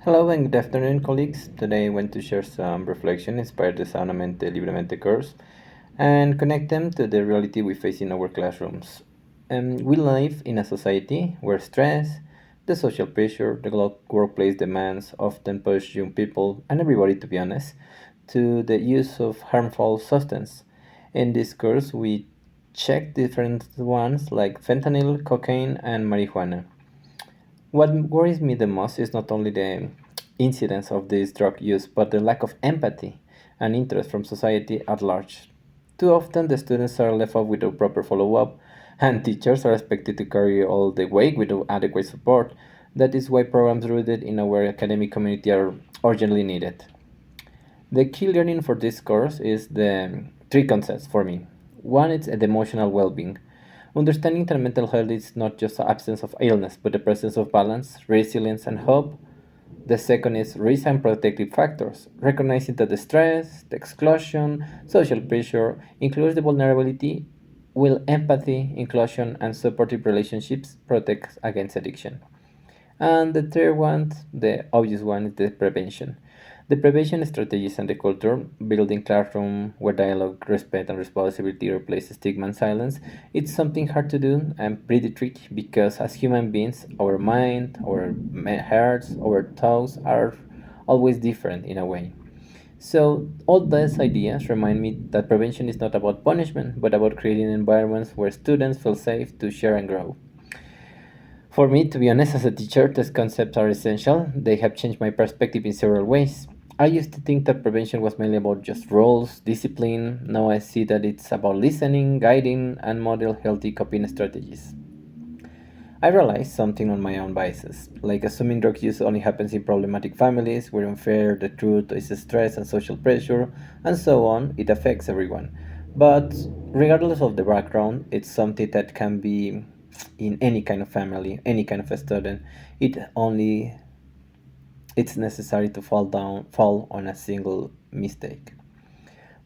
Hello and good afternoon, colleagues. Today I want to share some reflection inspired the Sanamente Libremente course and connect them to the reality we face in our classrooms. We live in a society where stress, the social pressure, the workplace demands often push young people, and everybody to be honest, to the use of harmful substance. In this course, we check different ones like fentanyl, cocaine, and marijuana. What worries me the most is not only the incidence of this drug use, but the lack of empathy and interest from society at large. Too often, the students are left off without proper follow up, and teachers are expected to carry all the weight without adequate support. That is why programs rooted in our academic community are urgently needed. The key learning for this course is the three concepts for me. One is the emotional well-being. Understanding that mental health is not just the absence of illness, but the presence of balance, resilience, and hope. The second is risk and protective factors, recognizing that the stress, the exclusion, social pressure includes the vulnerability, while empathy, inclusion, and supportive relationships protect against addiction. And the third one, the obvious one, is the prevention. The prevention strategies and the culture, building classroom where dialogue, respect, and responsibility replace stigma and silence, it's something hard to do and pretty tricky because as human beings, our mind, our hearts, our thoughts are always different in a way. So all these ideas remind me that prevention is not about punishment, but about creating environments where students feel safe to share and grow. For me, to be honest, as a teacher, these concepts are essential. They have changed my perspective in several ways. I used to think that prevention was mainly about just rules, discipline. Now I see that it's about listening, guiding, and model healthy coping strategies. I realized something on my own biases, like assuming drug use only happens in problematic families where unfair, the truth is stress and social pressure, and so on, it affects everyone. But regardless of the background, it's something that can be in any kind of family, any kind of a student. It only it's necessary to fall on a single mistake.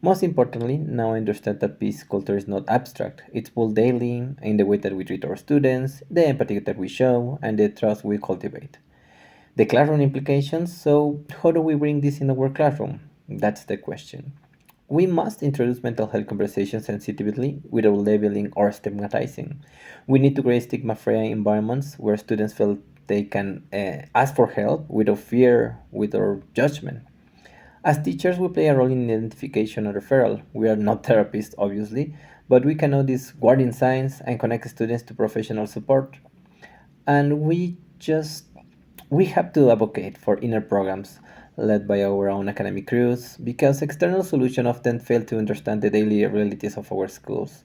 Most importantly, now I understand that peace culture is not abstract. It's built daily in the way that we treat our students, the empathy that we show, and the trust we cultivate. The classroom implications, so how do we bring this in our classroom? That's the question. We must introduce mental health conversations sensitively without labeling or stigmatizing. We need to create stigma free environments where students feel they can ask for help without fear, without judgment. As teachers, we play a role in identification and referral. We are not therapists, obviously, but we can notice warning signs and connect students to professional support. And we have to advocate for inner programs led by our own academic crews because external solutions often fail to understand the daily realities of our schools.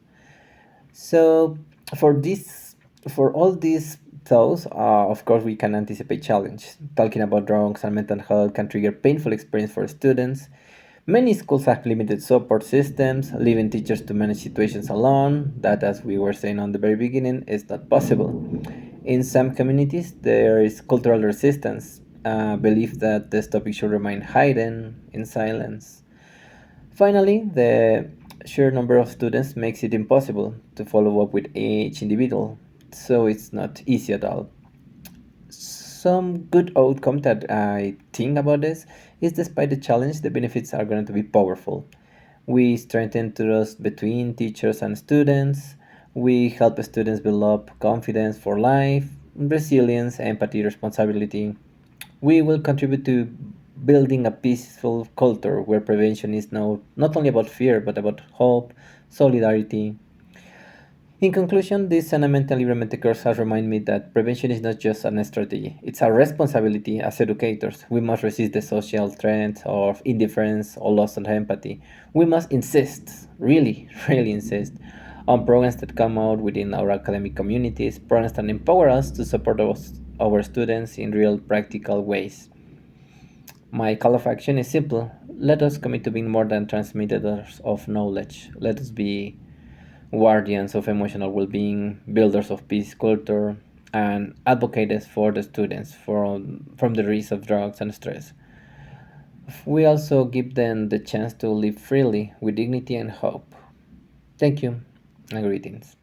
So for this, for all these thoughts, of course, we can anticipate challenge. Talking about drugs and mental health can trigger painful experience for students. Many schools have limited support systems, leaving teachers to manage situations alone. That, as we were saying on the very beginning, is not possible. In some communities, there is cultural resistance, belief that this topic should remain hidden in silence. Finally, the sheer number of students makes it impossible to follow up with each individual, so it's not easy at all. Some good outcome that I think about this is despite the challenge, the benefits are going to be powerful. We strengthen trust between teachers and students. We help students build up confidence for life, resilience, empathy, responsibility. We will contribute to building a peaceful culture where prevention is now not only about fear but about hope, solidarity. In conclusion, this Sanamente Libremente course has reminded me that prevention is not just an strategy, it's our responsibility as educators. We must resist the social trend of indifference or loss of empathy. We must insist, really, really insist, on programs that come out within our academic communities, programs that empower us to support our students in real practical ways. My call of action is simple. Let us commit to being more than transmitters of knowledge. Let us be guardians of emotional well-being, builders of peace culture, and advocates for the students from the risk of drugs and stress. We also give them the chance to live freely with dignity and hope. Thank you and greetings.